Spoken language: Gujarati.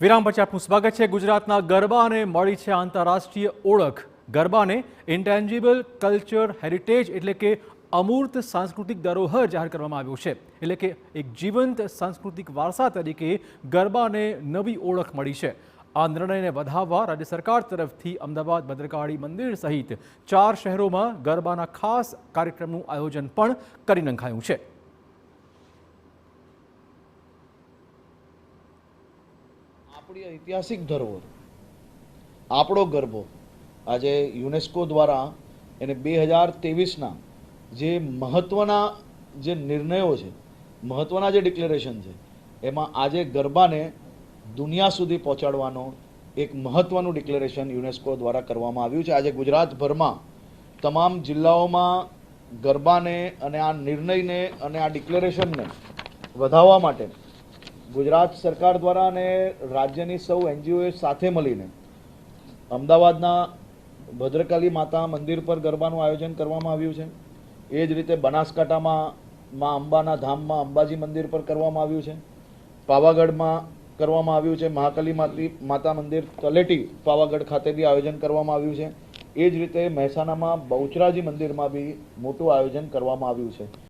વિરામ પછી આપનું સ્વાગત છે। ગુજરાતના ગરબાને મળી છે આંતરરાષ્ટ્રીય ઓળખ। ગરબાને ઇન્ટેન્જિબલ કલ્ચર હેરિટેજ એટલે કે અમૂર્ત સાંસ્કૃતિક ધરોહર જાહેર કરવામાં આવ્યો છે। એટલે કે એક જીવંત સાંસ્કૃતિક વારસા તરીકે ગરબાને નવી ઓળખ મળી છે। આ નિર્ણયને વધાવવા રાજ્ય સરકાર તરફથી અમદાવાદ ભદ્રકાળી મંદિર સહિત 4 શહેરોમાં ગરબાના ખાસ કાર્યક્રમનું આયોજન પણ કરી નંખાયું છે। આપણી ઐતિહાસિક ધરોહર આપણો ગરબો આજે યુનેસ્કો દ્વારા એને 2023ના જે મહત્વના જે નિર્ણયો છે, મહત્વના જે ડિક્લેરેશન છે, એમાં આજે ગરબાને દુનિયા સુધી પહોંચાડવાનો એક મહત્વનું ડિક્લેરેશન યુનેસ્કો દ્વારા કરવામાં આવ્યું છે। આજે ગુજરાતભરમાં તમામ જિલ્લાઓમાં ગરબાને અને આ નિર્ણયને અને આ ડિક્લેરેશનને વધારવા માટે ગુજરાત સરકાર દ્વારા અને રાજ્યની સૌ એનજીઓએ સાથે મળીને અમદાવાદના ભદ્રકાળી માતા મંદિર પર ગરબાનું આયોજન કરવામાં આવ્યું છે। એ જ રીતે બનાસકાંઠામાં મા અંબાના ધામમાં અંબાજી મંદિર પર કરવામાં આવ્યું છે। પાવાગઢમાં કરવામાં આવ્યું છે। મહાકાળી માતા મંદિર તલેટી પાવાગઢ ખાતે બી આયોજન કરવામાં આવ્યું છે। એ જ રીતે મહેસાણામાં બહુચરાજી મંદિરમાં બી મોટું આયોજન કરવામાં આવ્યું છે।